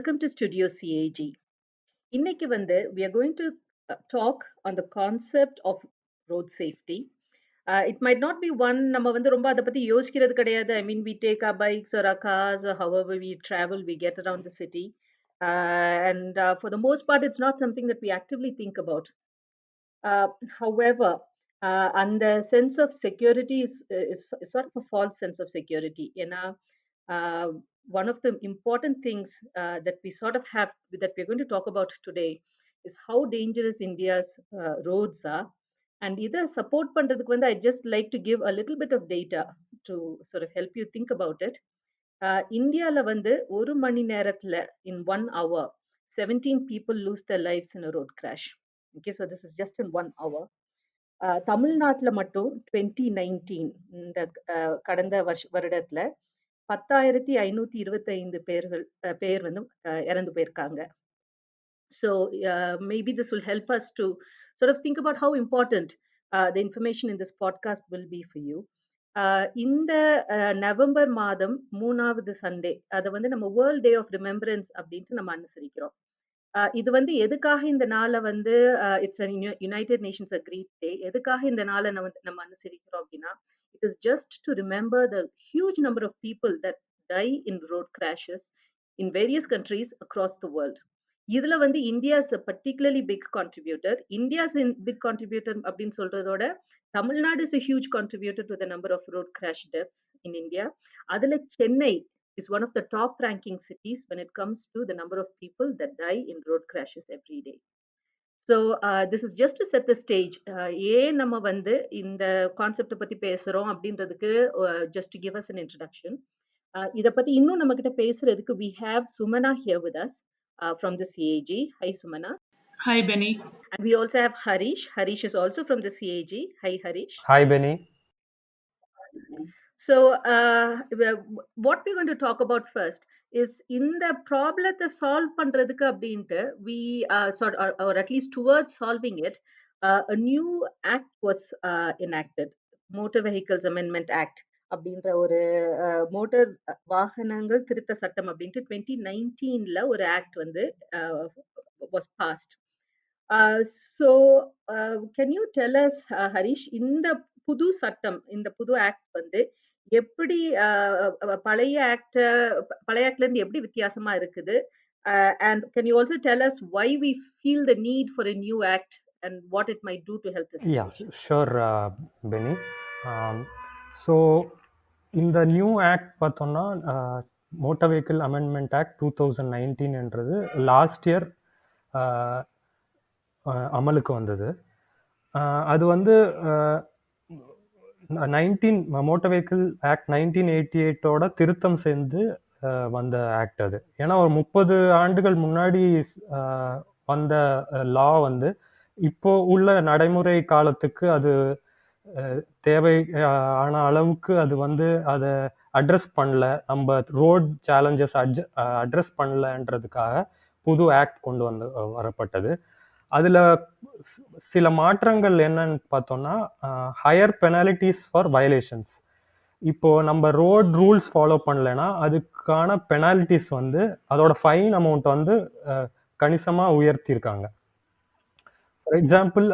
welcome to Studio CAG. இன்னைக்கு we are going to talk on the concept of road safety. It might not be one நம்ம ரொம்ப அதை பத்தி யோசிக்கிறது கிடையாது. I mean, we take our bikes or our cars or however we travel, we get around the city. And for the most part, it's not something that we actively think about. However, and the sense of security is sort of a false sense of security. One of the important things that we sort of have that we're going to talk about today is how dangerous India's roads are. And either support பண்றதுக்கு I just like to give a little bit of data to sort of help you think about it. இந்தியால ஒரு மணி நேரத்துல in 1 hour 17 people lose their lives in a road crash. Okay, so this is just in 1 hour. தமிழ்நாட்டுல மட்டும் 2019 இந்த கடந்த வருடத்துல 10,525 பேர் இறந்து போயிருக்காங்க. So maybe this will help us to sort of think about how important the information in this podcast will be for you. இந்த November மாதம் 3வது சண்டே அதை நம்ம வேர்ல்ட் டே ஆஃப் ரிமெம்பரன்ஸ் அப்படின்ட்டு நம்ம அனுசரிக்கிறோம். இது எதுக்காக இந்த நாளை it's United Nations agreed day. எதுக்காக இந்த நாளை நம்ம அனுசரிக்கிறோம் அப்படின்னா, it is just to remember the huge number of people that die in road crashes in various countries across the world. இதுல India's particularly big contributor. India's in big contributor அப்படின்னு சொல்றதோட Tamil Nadu is a huge contributor to the number of road crash deaths in India. அதுல Chennai is one of the top ranking cities when it comes to the number of people that die in road crashes every day. So this is just to set the stage. ஏன் நம்ம இந்த concept பத்தி பேசுறோம் அப்படின்றதுக்கு just to give us an introduction. இத பத்தி இன்னும் நம்ம கிட்ட பேசுறதுக்கு we have Sumana here with us from the CAG. Hi Sumana. Hi Benny. And we also have Harish. Harish is also from the CAG. Hi Harish. Hi Benny. So what we're going to talk about first is in the problem to solve பண்றதுக்கு அப்படின்ட்டு we sort or at least towards solving it, a new act was enacted, Motor Vehicles Amendment Act அப்படின்ற ஒரு motor வாகனங்கள் திருத்த சட்டம் அப்படின்ட்டு 2019ல ஒரு act was passed. So can you tell us, Harish, இந்த புது சட்டம், இந்த புது ஆக்ட் எப்படி பழைய ஆக்ட்ல இருந்து எப்படி வித்தியாசமா இருக்குது? And can you also tell us why we feel the need for a new act and what it might do to help the situation? Yeah, sure, Benny. So இந்த நியூ ஆக்ட் பார்த்தோம்னா motor vehicle amendment act 2019 என்றது last year அமலுக்கு வந்தது. அது motor vehicle act 1988ஓட திருத்தம் சேர்ந்து வந்த act அது. ஏன்னா ஒரு 30 ஆண்டுகள் முன்னாடி வந்த லா இப்போ உள்ள நடைமுறை காலத்துக்கு அது தேவை ஆன அளவுக்கு அது அதை அட்ரஸ் பண்ணல, நம்ம ரோட் சேலஞ்சஸ் அட்ரஸ் பண்ணலன்றதுக்காக புது ஆக்ட் கொண்டு வரப்பட்டது. அதில் சில மாற்றங்கள் என்னன்னு பார்த்தோம்னா, ஹையர் பெனாலிட்டிஸ் ஃபார் வயலேஷன்ஸ். இப்போது நம்ம ரோட் ரூல்ஸ் ஃபாலோ பண்ணலைன்னா அதுக்கான பெனால்ட்டிஸ் அதோட ஃபைன் அமௌண்ட் கணிசமாக உயர்த்தியிருக்காங்க. ஃபார் எக்ஸாம்பிள்,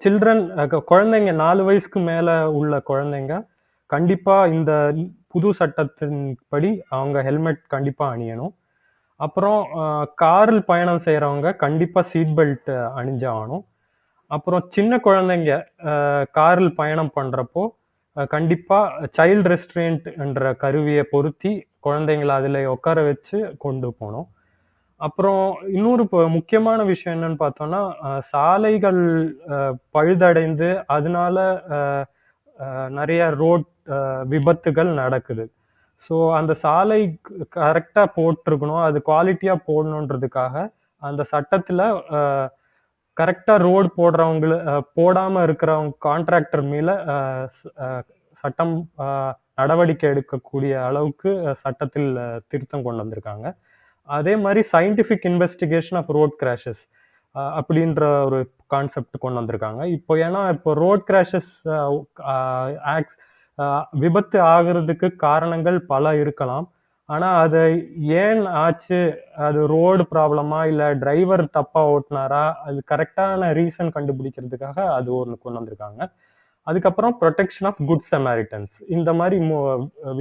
சில்ட்ரன், குழந்தைங்க 4 வயசுக்கு மேலே உள்ள குழந்தைங்க கண்டிப்பாக இந்த புது சட்டத்தின்படி அவங்க ஹெல்மெட் கண்டிப்பாக அணியணும். அப்புறம் காரில் பயணம் செய்கிறவங்க கண்டிப்பாக சீட் பெல்ட் அணிஞ்சாகணும். அப்புறம் சின்ன குழந்தைங்க காரில் பயணம் பண்ணுறப்போ கண்டிப்பாக சைல்டு ரெஸ்ட்ரெயின்ட் என்ற கருவியை பொருத்தி குழந்தைங்களை அதில் உட்கார வச்சு கொண்டு போகணும். அப்புறம் இன்னொரு முக்கியமான விஷயம் என்னன்னு பார்த்தோம்னா, சாலைகள் பழுதடைந்து அதனால நிறைய ரோட் விபத்துகள் நடக்குது. ஸோ அந்த சாலை கரெக்டாக போட்டிருக்கணும், அது குவாலிட்டியாக போடணுன்றதுக்காக அந்த சட்டத்தில் கரெக்டாக ரோடு போடாமல் இருக்கிறவங்க கான்ட்ராக்டர் மேலே சட்டம் நடவடிக்கை எடுக்கக்கூடிய அளவுக்கு சட்டத்தில் திருத்தம் கொண்டு வந்திருக்காங்க. அதே மாதிரி scientific investigation of road crashes அப்படின்ற ஒரு கான்செப்ட் கொண்டு வந்திருக்காங்க. இப்போ ரோட் கிராஷஸ் விபத்து ஆகிறதுக்கு காரணங்கள் பல இருக்கலாம். ஆனா அது ஏன் ஆச்சு, அது ரோடு ப்ராப்ளமா இல்ல டிரைவர் தப்பா ஓட்டுனாரா, அது கரெக்டான ரீசன் கண்டுபிடிக்கிறதுக்காக அது ஒன்று கொண்டு வந்திருக்காங்க. அதுக்கப்புறம் ப்ரொடெக்ஷன் ஆஃப் குட் சமாரிட்டன்ஸ், இந்த மாதிரி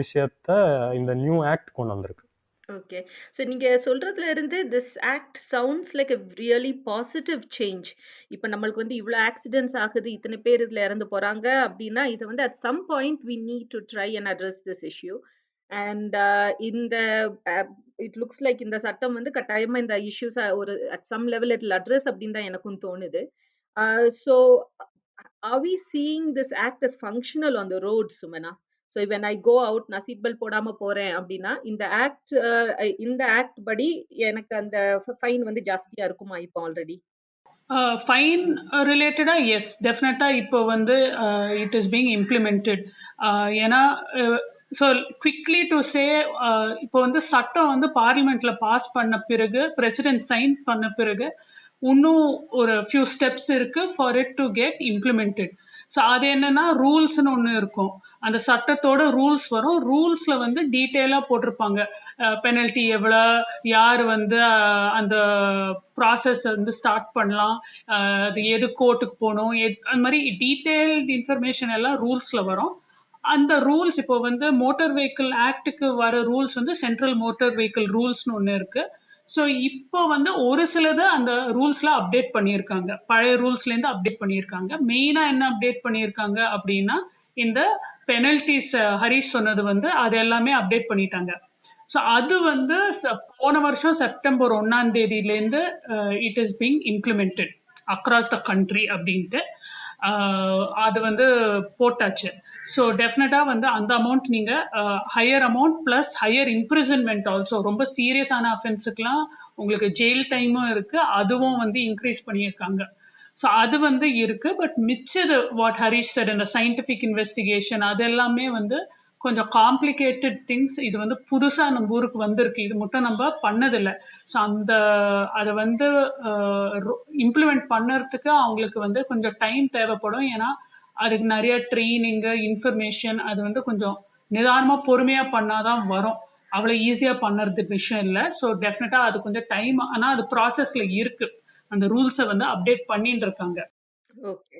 விஷயத்த இந்த நியூ ஆக்ட் கொண்டு வந்திருக்கு. ஓகே. ஸோ நீங்க சொல்றதுல இருந்து this act sounds like a really positive change. இப்ப நம்மளுக்கு வந்து இவ்ளோ ஆக்சிடென்ட்ஸ் ஆகுது, இத்தனை பேர் இதுல இறந்து போறாங்க அப்டின்னா, இத வந்து at some point we need to try and address this issue. And இந்த அ இட் லுக்ஸ் லைக் இந்த சட்டம் வந்து கட்டாயமா இந்த இஷ்யூஸ ஒரு at some level it will address அப்டின்னு தான் எனக்கும் தோணுது. So are we seeing this act as functional on the road, Sumana? So when I go out, நான் சீட் பெல்ட் போடாம போறேன் அப்படின்னா, இந்த ஆக்ட் படி எனக்கு அந்த ஃபைன் வந்து ஜாஸ்தியா இருக்குமா இப்போ ஆல்ரெடி? ஃபைன் ரிலேட்டடா எஸ் டெஃபினட்டா இப்போ வந்து இட் இஸ் பீங் இம்ப்ளிமெண்டட். ஏன்னா ஸோ குவிக்லி டு சே, இப்போ வந்து சட்டம் வந்து பார்லிமெண்ட்ல பாஸ் பண்ண பிறகு பிரசிடென்ட் சைன் பண்ண பிறகு இன்னும் ஒரு ஃபியூ ஸ்டெப்ஸ் இருக்கு for it to get implemented. So அது என்னன்னா ரூல்ஸ்னு ஒன்று இருக்கும். அந்த சட்டத்தோட ரூல்ஸ் வரும். ரூல்ஸ்ல வந்து டீட்டெயிலாக போட்டிருப்பாங்க. பெனல்ட்டி எவ்வளோ, யார் வந்து அந்த ப்ராசஸ் வந்து ஸ்டார்ட் பண்ணலாம், அது எது கோர்ட்டுக்கு போகணும், அந்த மாதிரி டீட்டெயில்டு இன்ஃபர்மேஷன் எல்லாம் ரூல்ஸ்ல வரும். அந்த ரூல்ஸ் இப்போ வந்து மோட்டார் வெஹிக்கிள் ஆக்டுக்கு வர ரூல்ஸ் வந்து சென்ட்ரல் மோட்டார் வெஹிக்கிள் ரூல்ஸ்னு ஒன்று இருக்கு. ஸோ இப்போ வந்து ஒரு சிலது அந்த ரூல்ஸ்ல அப்டேட் பண்ணியிருக்காங்க. பழைய ரூல்ஸ்லேருந்து அப்டேட் பண்ணியிருக்காங்க. மெயினாக என்ன அப்டேட் பண்ணியிருக்காங்க அப்படின்னா, இந்த பெனல்டிஸ் ஹரிஷ் சொன்னது வந்து அது எல்லாமே அப்டேட் பண்ணிட்டாங்க. ஸோ அது வந்து போன வருஷம் September 1 it is being implemented across the country அப்படின்ட்டு அது வந்து போட்டாச்சு. ஸோ டெஃபினட்டாக வந்து அந்த அமௌண்ட் நீங்கள் higher amount plus higher imprisonment also, ரொம்ப சீரியஸான அஃபென்ஸுக்கெலாம் உங்களுக்கு ஜெயில் டைமும் இருக்குது, அதுவும் வந்து இன்க்ரீஸ் பண்ணியிருக்காங்க. ஸோ அது வந்து இருக்கு. பட் மிச்சது வாட் ஹரிஷ் சார் இந்த சயின்டிஃபிக் இன்வெஸ்டிகேஷன் அது எல்லாமே வந்து கொஞ்சம் காம்ப்ளிகேட்டட் திங்ஸ். இது வந்து புதுசா நம்ம ஊருக்கு வந்திருக்கு. இது மட்டும் நம்ம பண்ணதில்லை. ஸோ அந்த அதை வந்து இம்ப்ளிமெண்ட் பண்ணுறதுக்கு அவங்களுக்கு வந்து கொஞ்சம் டைம் தேவைப்படும். ஏன்னா அதுக்கு நிறைய ட்ரெயினிங்கு இன்ஃபர்மேஷன் அது வந்து கொஞ்சம் நிதானமாக பொறுமையாக பண்ணாதான் வரும். அவ்வளோ ஈஸியாக பண்ணுறது விஷயம் இல்லை. ஸோ டெஃபினட்டாக அது கொஞ்சம் டைம், ஆனால் அது ப்ராசஸில் இருக்கு. அந்த ரூல்ஸை வந்து அப்டேட் பண்ணிட்டு இருக்காங்க. ஓகே.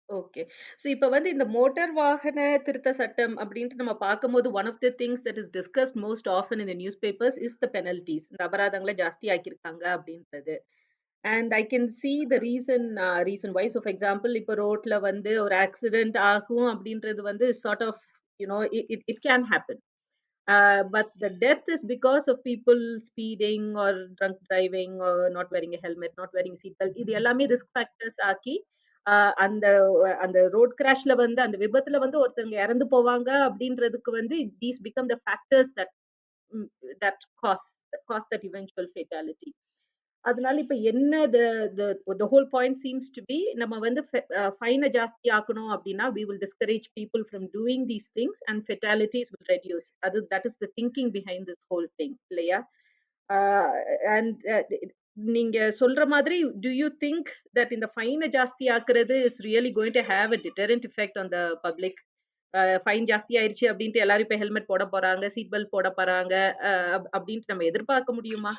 ஓகே. ஸோ இப்ப வந்து இந்த மோட்டார் வாகன திருத்த சட்டம் அப்படின்ட்டு நம்ம பார்க்கும்போது, one of the things that is discussed most often in the newspapers is the penalties. இந்த அபராதங்கள ஜாஸ்தி ஆக்கியிருக்காங்க அப்படின்றது. And I can see the reason why. So for example இப்போ ரோட்ல வந்து ஒரு ஆக்சிடென்ட் ஆகும் அப்படின்றது வந்து sort of it can happen. But the death is because of people speeding or drunk driving or not wearing a helmet, not wearing seat belt. இது எல்லாமே risk factors ஆக்கி அந்த அந்த ரோட் கிராஷ்ல வந்து அந்த விபத்துல வந்து ஒருத்தவங்க இறந்து போவாங்க அப்படின்றதுக்கு வந்து these become the factors that cause that eventual fatality. அதனால இப்ப என்ன the whole point seems to be, நம்ம வந்து ஃபைனை ஜாஸ்தி ஆக்கணும் அப்படின்னா we will discourage people from doing these things and fatalities will reduce. that is the thinking behind this whole thing, இல்லையா? And நீங்க சொல்ற மாதிரி do you think that இந்த ஃபைனை ஜாஸ்தி ஆக்குறது is really going to have a deterrent effect on the public? Fine ஜாஸ்தி ஆயிருச்சு அப்படின்ட்டு எல்லாரும் இப்ப ஹெல்மெட் போட போறாங்க, சீட் பெல்ட் போட போறாங்க அப்படின்ட்டு நம்ம எதிர்பார்க்க முடியுமா?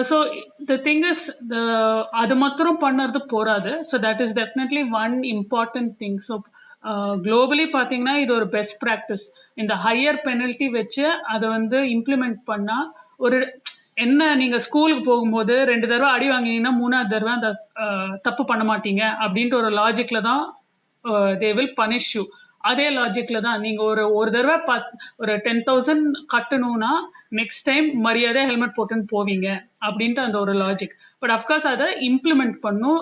ஸோ த திங் இஸ் அது மாத்திரம் பண்ணுறது போராது. So that is definitely one important thing. So globally பார்த்தீங்கன்னா இது ஒரு பெஸ்ட் ப்ராக்டிஸ். இந்த ஹையர் பெனல்ட்டி வச்சு அதை வந்து இம்ப்ளிமெண்ட் பண்ணால் ஒரு என்ன, நீங்கள் ஸ்கூலுக்கு போகும்போது 2 தடவை அடி வாங்கினீங்கன்னா 3வது தடவை அந்த தப்பு பண்ண மாட்டீங்க அப்படின்ட்டு ஒரு லாஜிக்கில் தான் தே வில் பனிஷ் யூ. அதே லாஜிக்ல தான் நீங்க ஒரு தடவை ஒரு 10,000 கட்டணும்னா நெக்ஸ்ட் டைம் மரியாதை ஹெல்மெட் போட்டுன்னு போவீங்க அப்படின்ட்டு அந்த ஒரு லாஜிக். பட் அஃப்கோர்ஸ் அதை இம்ப்ளிமெண்ட் பண்ணும்.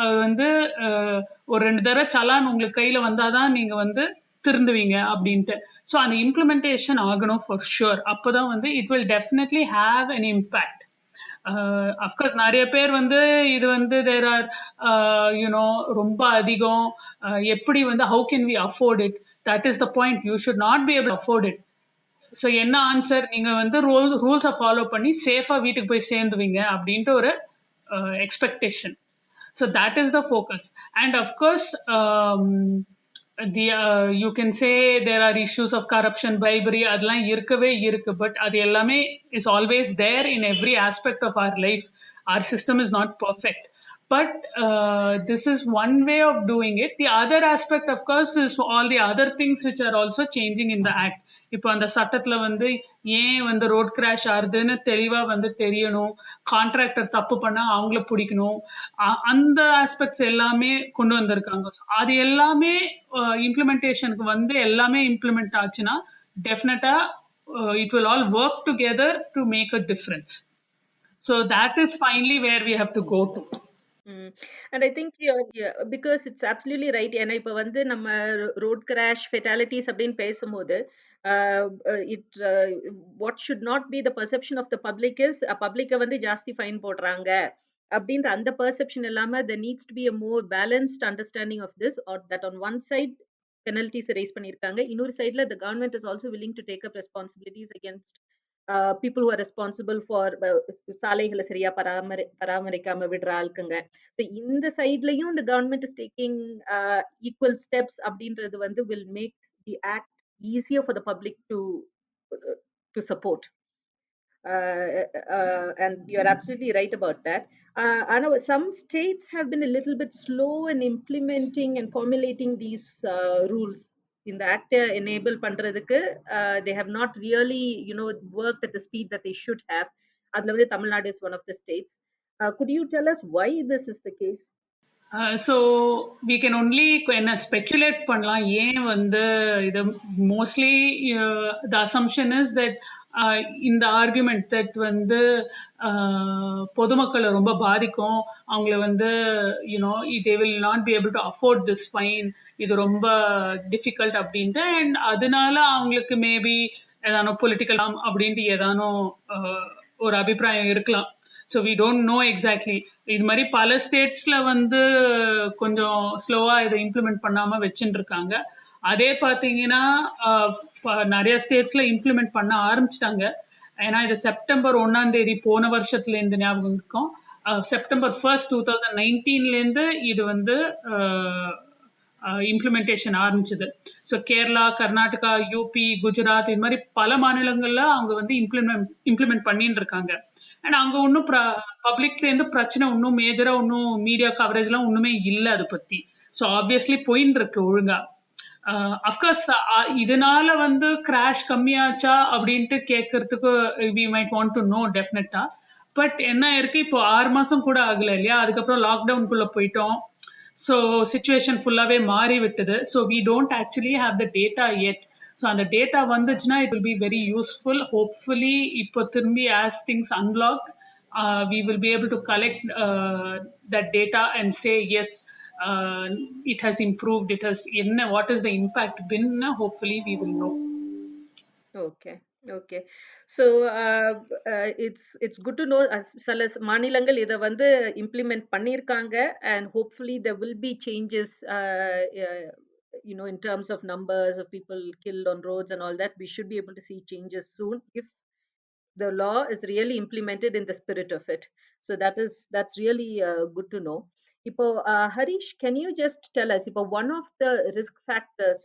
அது வந்து ஒரு 2 தடவை சலான் உங்களுக்கு கையில வந்தாதான் நீங்க வந்து திருந்துவீங்க அப்படின்ட்டு. ஸோ அந்த இம்ப்ளிமெண்டேஷன் ஆகணும் ஃபார் ஷுர். அப்போதான் வந்து it will definitely have an impact. Of course நிறைய பேர் வந்து இது வந்து தேர் ஆர் யூனோ ரொம்ப அதிகம், எப்படி வந்து how can we afford it, that is the point. You should not be able afford it. So என்ன ஆன்சர், நீங்க வந்து ரூல்ஸை ஃபாலோ பண்ணி சேஃபா வீட்டுக்கு போய் சேர்ந்துவீங்க அப்படின்ட்டு ஒரு expectation. So that is the focus. And of course you can say there are issues of corruption, bribery, அதெல்லாம் இருக்கவே இருக்கு. But அது எல்லாமே is always there in every aspect of our life. Our system is not perfect. But this is one way of doing it. The other aspect, of course, is all the other things which are also changing in the act. இப்போ அந்த சட்டத்துல வந்து ஏன் வந்து road crash ஆகுதுன்னு தெளிவா வந்து தெரியணும். கான்ட்ராக்டர் தப்பு பண்ணா அவங்கள பிடிக்கணும். அந்த ஆஸ்பெக்ட்ஸ் எல்லாமே கொண்டு வந்திருக்காங்க. So, அது எல்லாமே இம்ப்ளிமெண்டேஷனுக்கு வந்து எல்லாமே இம்ப்ளிமெண்ட் ஆச்சுன்னா டெஃபினட்டா it will all work together to make a difference. So that is finally where we have to go to. Mm. And I think yeah, because it's absolutely right. ஏன்னா இப்ப வந்து நம்ம ரோட் கிராஷ் ஃபெட்டாலிட்டிஸ் அப்படின்னு பேசும்போது it what should not be the perception of the public is பப்ளிக்கை வந்து ஜாஸ்தி fine போடுறாங்க அப்படின்ற அந்த பெர்செப்ஷன் இல்லாம there needs to be a more balanced understanding of this, or that on one side penalties raise பண்ணிருக்காங்க, இன்னொரு சைடுல the government is also willing to take up responsibilities against people who are responsible for சாலைகளை சரியா பராமரிக்காம விடுற ஆளுக்குங்க. So இந்த சைட்லயும் இந்த government is taking equal steps அப்படின்றது வந்து will make the act easier for the public to support. And you're absolutely right about that. I know some states have been a little bit slow in implementing and formulating these rules in the act enable பண்றதுக்கு. They have not really, worked at the speed that they should have. அதுல வந்து Tamil Nadu is one of the states. Could you tell us why this is the case? So we can only என்ன speculate பண்ணலாம் ஏன் வந்து இது mostly the assumption is that இந்த argument that வந்து பொதுமக்களை ரொம்ப பாதிக்கும், அவங்கள வந்து they will not be able to afford this fine, இது ரொம்ப difficult அப்படின்ட்டு, and அதனால அவங்களுக்கு மேபி ஏதானோ பொலிட்டிக்கல் அப்படின்ட்டு ஏதானோ ஒரு அபிப்பிராயம் இருக்கலாம். So we don't know exactly. இது மாதிரி பல ஸ்டேட்ஸ்ல வந்து கொஞ்சம் ஸ்லோவா இதை இம்ப்ளிமெண்ட் பண்ணாம வச்சுட்டு இருக்காங்க. அதே பார்த்தீங்கன்னா நிறைய ஸ்டேட்ஸ்ல இம்ப்ளிமெண்ட் பண்ண ஆரம்பிச்சிட்டாங்க. ஏன்னா இது செப்டம்பர் 1 போன வருஷத்துல இருந்து ஞாபகம் இருக்கும். செப்டம்பர் 1 2019 இது வந்து இம்ப்ளிமெண்டேஷன் ஆரம்பிச்சது. ஸோ கேரளா, கர்நாடகா, யூபி, குஜராத் இது மாதிரி பல மாநிலங்கள்ல அவங்க வந்து இம்ப்ளிமெண்ட் பண்ணிட்டு இருக்காங்க. அண்ட் அங்க ஒன்றும் பப்ளிக்ல இருந்து பிரச்சனை ஒன்றும் மேஜரா ஒன்றும் மீடியா கவரேஜ்லாம் ஒண்ணுமே இல்லை அதை பத்தி. ஸோ ஆப்வியஸ்லி போயின்னு இருக்கு ஒழுங்கா. அஃப்கோர்ஸ் இதனால வந்து கிராஷ் கம்மியாச்சா அப்படின்ட்டு கேட்கறதுக்கு we might want to know டெஃபினட்டா. பட் என்ன இருக்கு, இப்போ 6 மாசம் கூட ஆகல இல்லையா, அதுக்கப்புறம் லாக்டவுன்குள்ள போயிட்டோம். ஸோ சிச்சுவேஷன் ஃபுல்லாவே மாறி விட்டது. So we don't actually have the data yet. So அந்த டேட்டா வந்துச்சுன்னா it will be very useful. Hopefully இப்போ திரும்பி as things unlock we will be able to collect that data and say yes, it has improved, it has what is the impact been, hopefully we will know. Okay. Okay. So it's good to know சில மாநிலங்கள் இதை வந்து implement பண்ணியிருக்காங்க, and hopefully there will be changes in terms of numbers of people killed on roads and all that. We should be able to see changes soon if the law is really implemented in the spirit of it. So that's really good to know. Ipo, Harish, can you just tell us, Ipo, one of the risk factors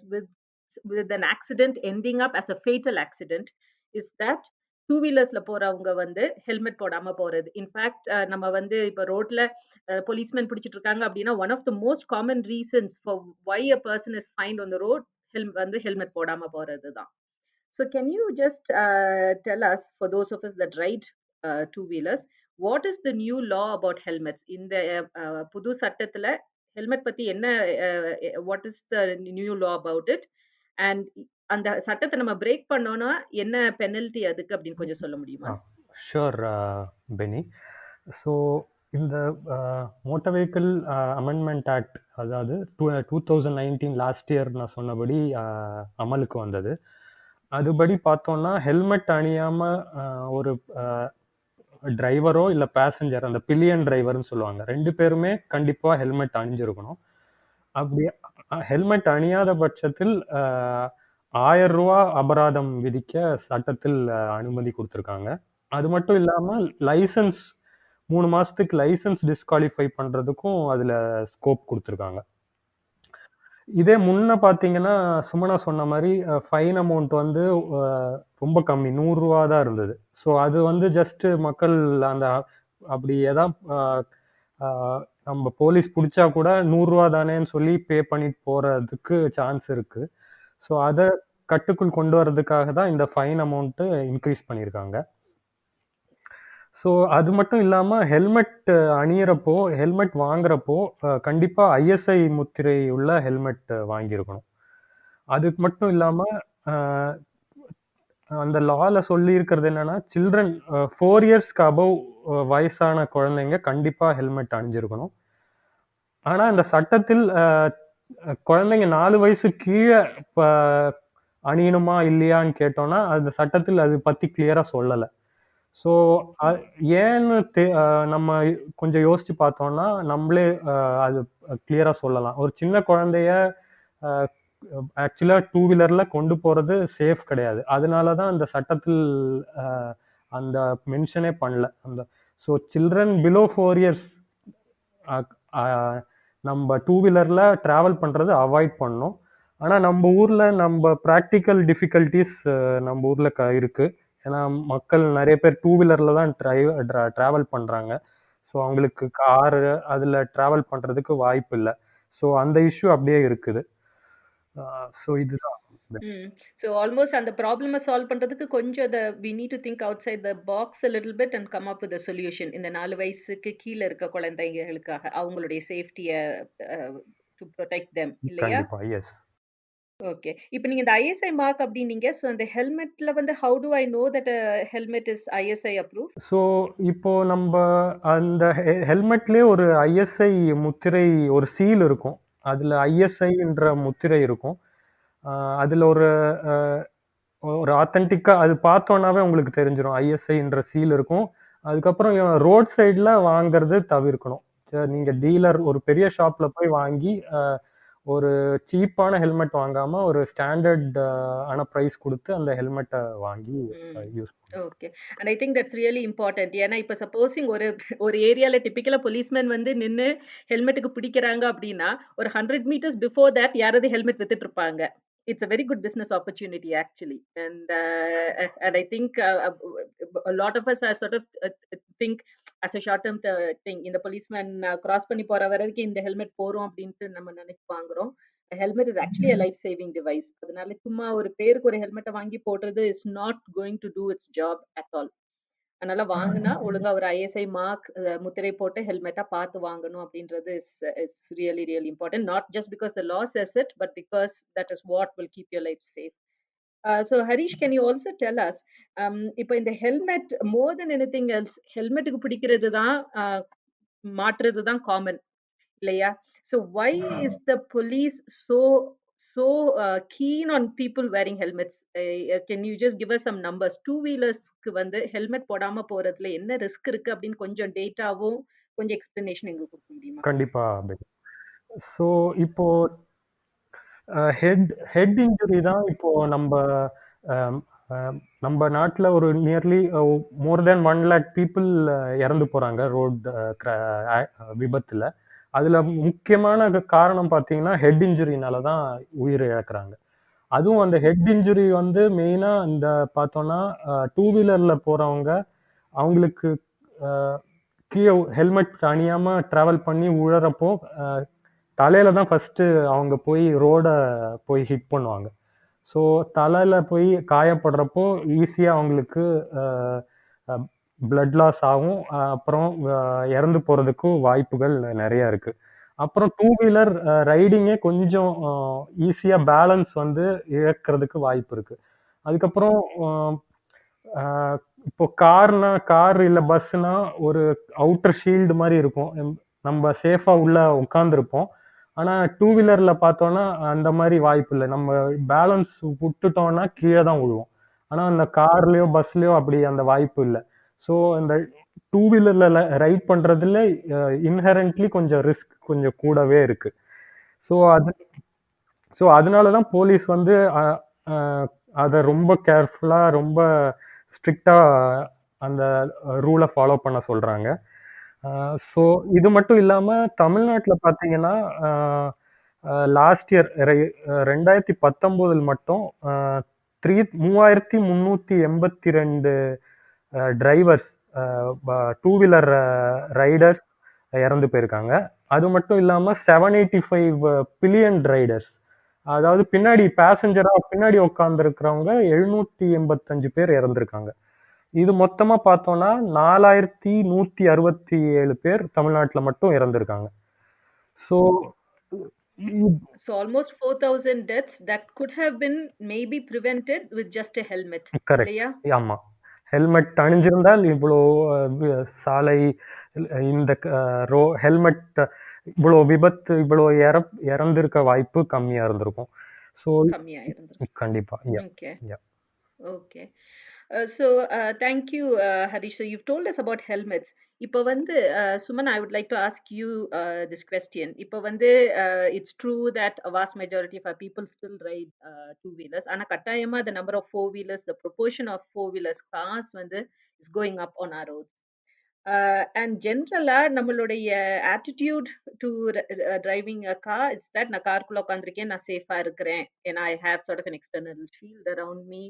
with an accident ending up as a fatal accident is that two வீலர்ஸ்ல போறவங்க வந்து helmet போடாம போறது. In fact நம்ம வந்து இப்போ ரோட்ல policeman பிடிச்சிட்டு இருக்காங்க அப்படின்னா one of the most common reasons for why a person is fined on the road வந்து ஹெல்மெட் போடாம போறது தான். So can you just tell us, for those of us that ride two-wheelers, what is the new law about helmets? In the புது சட்டத்துல helmet பத்தி என்ன, what is the new law about it? And அந்த சட்டத்தை நம்ம break பண்ணோம்னா என்ன penalty அதுக்கு அப்படின்னு கொஞ்சம் சொல்ல முடியுமா? ஷூர் பெனி. ஸோ இந்த மோட்டார் வெஹிக்கிள் அமெண்ட்மெண்ட் ஆக்ட், அதாவது 2019 லாஸ்ட் இயர் நான் சொன்னபடி அமலுக்கு வந்தது. அதுபடி பார்த்தோம்னா ஹெல்மெட் அணியாமல் ஒரு டிரைவரோ இல்லை பேசஞ்சர், அந்த பில்லியன் டிரைவர்னு சொல்லுவாங்க, 2 பேருமே கண்டிப்பாக ஹெல்மெட் அணிஞ்சிருக்கணும். அப்படி ஹெல்மெட் அணியாத பட்சத்தில் 1000 ரூபா அபராதம் விதிக்க சட்டத்தில் அனுமதி கொடுத்துருக்காங்க. அது மட்டும் இல்லாமல் லைசன்ஸ் 3 மாதத்துக்கு லைசன்ஸ் டிஸ்குவாலிஃபை பண்ணுறதுக்கும் அதில் ஸ்கோப் கொடுத்துருக்காங்க. இதே முன்ன பார்த்தீங்கன்னா, சுமனா சொன்ன மாரி ஃபைன் அமௌண்ட் வந்து அ ரொம்ப கம்மி. ரூ. 100 தான் இருந்தது. ஸோ அது வந்து ஜஸ்ட் மக்கள் அந்த அப்படி அ ஆ நம்ம போலீஸ் புடிச்சா கூட ரூ. 100 தானேன்னு சொல்லி பே பண்ணிட்டு போறதுக்கு சான்ஸ் இருக்கு. ஸோ அத கட்டுக்குள் கொண்டு வரதுக்காக தான் இந்த ஃபைன் அமௌண்ட்டு இன்கிரீஸ் பண்ணியிருக்காங்க. ஸோ அது மட்டும் இல்லாம ஹெல்மெட் வாங்குறப்போ கண்டிப்பா ஐஎஸ்ஐ முத்திரை உள்ள ஹெல்மெட் வாங்கியிருக்கணும். அதுக்கு மட்டும் இல்லாம அ அந்த லால சொல்லியிருக்கிறது என்னன்னா, சில்ட்ரன் 4 இயர்ஸ்க்கு அபவ் வயசான குழந்தைங்க கண்டிப்பா ஹெல்மெட் அணிஞ்சிருக்கணும். ஆனா இந்த சட்டத்தில் குழந்தைங்க 4 வயசுக்கு கீழ ப அணியணுமா இல்லையான்னு கேட்டோம்னா, அந்த சட்டத்தில் அது பத்தி கிளியரா சொல்லல. ஸோ அ ஏன்னு நம்ம கொஞ்சம் யோசிச்சு பார்த்தோம்னா, நம்பளே அது கிளியரா சொல்லலாம். ஒரு சின்ன குழந்தைய அ ஆக்சுவலா டூ வீலர்ல கொண்டு போறது சேஃப் கிடையாது. அதனால தான் அந்த சட்டத்தில் அ அந்த மென்ஷனே பண்ணல. ஸோ சில்ட்ரன் பிலோ 4 இயர்ஸ் அ அ நம்ப டூ வீலர்ல டிராவல் பண்றது அவாய்ட் பண்ணணும். ஆனா நம்ப ஊர்ல பிராக்டிகல் டிஃபிகல்டீஸ் நம்ப ஊர்ல இருக்கு. ஏன்னா மக்கள் நெறைய பேர் டூ வீலர்ல தான் டிராவல் பண்றாங்க. ஸோ அவங்களுக்கு காரு அதுல டிராவல் பண்றதுக்கு வாய்ப்பு இல்ல. ஸோ அந்த இஷ்யூ அப்படியே இருக்குது. ஸோ இதுதான். ம். ஸோ ஆல்மோஸ்ட் அந்த ப்ராப்ளம சால்வ் பண்றதுக்கு கொஞ்சம் we need to think outside the box a little bit and come up with a solution. இந்த 4 வயசுக்கு கீழ இருக்க குழந்தைகளுக்காக அவங்களுடைய சேஃப்டிய அ டு புரொடெக்ட் தெம் இல்லையா? கண்டிப்பா. எஸ். ஓகே. இப்ப நீங்க இந்த ஐஎஸ்ஐ மார்க் அப்டின்னீங்க. ஸோ அந்த ஹெல்மெட்ல வந்து how do I know that helmet is ISI approved? So இப்போ நம்ப அந்த ஹெல்மெட்லயே ஒரு ஐஎஸ்ஐ முத்திரை ஒரு சீல் இருக்கும். அதுல ஐஎஸ்ஐன்ற முத்திரை இருக்கும். அ அதுல ஒரு அ ஒரு ஆத்தென்டிக்கா அது பார்த்தோம்னாவே உங்களுக்கு தெரிஞ்சிரும். ஐஎஸ்ஐன்ற சீல் இருக்கும். அதுக்கப்புறம் ரோட் சைடுல வாங்குறது தவிர்க்கணும். நீங்க டீலர் ஒரு பெரிய ஷாப்ல போய் வாங்கி, ஒரு சீப்பான ஹெல்மெட் வாங்காம, ஒரு ஸ்டாண்டர்ட் ஆன பிரைஸ் குடுத்து அந்த ஹெல்மெட்ட வாங்கி ம். யூஸ் பண்ணணும். Okay. And I think that's really important. ஏன்னா, இப்ப சப்போஸிங் ஒரு ஒரு ஏரியால டிபிக்கலா போலீஸ்மேன் வந்து நின்னு ஹெல்மெட்டுக்கு பிடிக்கிறாங்க அப்டின்னா, ஒரு 100 மீட்டர்ஸ் பிஃபோர் தட் யாராவது ஹெல்மெட் வித்துட்டு இருப்பாங்க. It's a very good business opportunity actually. And I think a lot of us are sort of think as a short term thing. இந்த போலீஸ்மேன் கிராஸ் பண்ணி போற வரைக்கும் இந்த ஹெல்மெட் போறோம் அப்டின்ட்டு நம்ம நினைச்சு வாங்குறோம். Helmet is actually a life saving device. அதனால சும்மா ஒரு பேருக்கு ஒரு ஹெல்மெட்ட வாங்கி போடுறது is not going to do its job at all. அதனால வாங்குனா ஒழுங்கா ஒரு ஐஎஸ்ஐ மார்க் முத்திரை போட்டு ஹெல்மெட்டா பார்த்து வாங்கணும் அப்படின்றது is really really important. Not just because the law says it, but because that is what will keep your life safe. So Harish, can you also tell us, இப்போ இந்த ஹெல்மெட் மோர் தென் anything else ஹெல்மெட்டுக்கு பிடிக்கிறது தான் மாற்றுறது தான் common இல்லையா? So why is the police so keen on people wearing helmets? Can you just give us some numbers? Two wheelersக்கு வந்து helmet போடாம போறதுல என்ன ரிஸ்க் இருக்கு அப்படின்னு கொஞ்சம் டேட்டாவும் கொஞ்சம் எக்ஸ்பிளனேஷன் எங்களுக்கு கொடுக்க முடியுமா? கண்டிப்பா. ஸோ இப்போ ஹெட் இன்ஜுரி தான் இப்போ அம், நம்ம நாட்டுல ஒரு நியர்லி மோர் தென் 1 lakh பீப்புள் இறந்து போறாங்க விபத்துல. அதுல முக்கியமான காரணம் பார்த்தீங்கன்னா ஹெட் இன்ஜுரினால தான் உயிரை இழக்கிறாங்க. அதுவும் அந்த ஹெட் இன்ஜுரி வந்து மெயினா இந்த பார்த்தோம்னா டூ வீலர்ல போறவங்க அவங்களுக்கு கீழே ஹெல்மெட் அணியாம டிராவல் பண்ணி உழறப்போ தலையில தான் ஃபர்ஸ்ட் அவங்க போய் போய் ஹிட் பண்ணுவாங்க. ஸோ தலையில போய் காயப்படுறப்போ ஈஸியாக அவங்களுக்கு பிளட் லாஸ் ஆகும். அப்புறம் இறந்து போறதுக்கும் வாய்ப்புகள் நிறைய இருக்கு. அப்புறம் டூ வீலர் ரைடிங்கே கொஞ்சம் ஈஸியா பேலன்ஸ் வந்து இழக்கிறதுக்கு வாய்ப்பு இருக்கு. அதுக்கப்புறம் இப்போ கார் இல்ல பஸ்னா ஒரு அவுட்டர் ஷீல்டு மாதிரி இருக்கும். நம்ம சேஃபா உள்ள உட்கார்ந்துருப்போம். ஆனா டூ வீலர்ல பார்த்தோம்னா அந்த மாதிரி வாய்ப்பு இல்லை. நம்ம பேலன்ஸ் விட்டுட்டோம்னா கீழே தான் விழுவோம். ஆனா அந்த கார்லயோ பஸ்லயோ அப்படி அந்த வாய்ப்பு இல்லை. ஸோ இந்த டூ வீலர்ல ரைட் பண்றதுல இன்ஹெரண்ட்லி கொஞ்சம் ரிஸ்க் கொஞ்சம் கூடவே இருக்கு. ஸோ அதனால தான் போலீஸ் வந்து அதை ரொம்ப கேர்ஃபுல்லா ரொம்ப ஸ்ட்ரிக்டா அந்த ரூலை ஃபாலோ பண்ண சொல்றாங்க. ஸோ இது மட்டும் இல்லாம தமிழ்நாட்டில் பார்த்தீங்கன்னா லாஸ்ட் இயர் 2019 மட்டும் 3382 டிரைவர்ஸ், டூ வீலர் ரைடர்ஸ் இறந்து போயிருக்காங்க. அது மட்டும் இல்லாம 785 பில்லியன் ரைடர்ஸ், அதாவது பின்னாடி பேசஞ்சரா பின்னாடி உட்கார்ந்து இருக்கிறவங்க 785 பேர் இறந்திருக்காங்க. இது மொத்தமா பார்த்தோம்னா 4167 பேர் தமிழ்நாட்டில் மட்டும் இறந்திருக்காங்க. So So almost 4,000 deaths that could have been maybe prevented with just a helmet. Correct. இல்லையா? ஆமா, ஹெல்மெட் அணிஞ்சிருந்தால் இவ்வளோ சாலை இந்த ஹெல்மெட் இவ்வளோ விபத்து இவ்வளோ இறந்திருக்க வாய்ப்பு கம்மியா இருந்திருக்கும். ஸோ கம்மியா இருந்திருக்கும். கண்டிப்பா. Okay. Okay. Thank you, Harish. So you've told us about helmets. இப்போ வந்து Suman, I would like to ask you this question. இப்போ வந்து it's true that a vast majority of our people still ride two-wheelers. ஆனா கட்டாயமா the number of four-wheelers, the proportion of four-wheelers cars வந்து is going up on our roads. And ஜென்ரலா நம்மளுடைய attitude to driving a car is that நான் காருக்குள்ள உட்காந்துருக்கேன், நான் சேஃபா இருக்கிறேன், and I have sort of an external shield around me.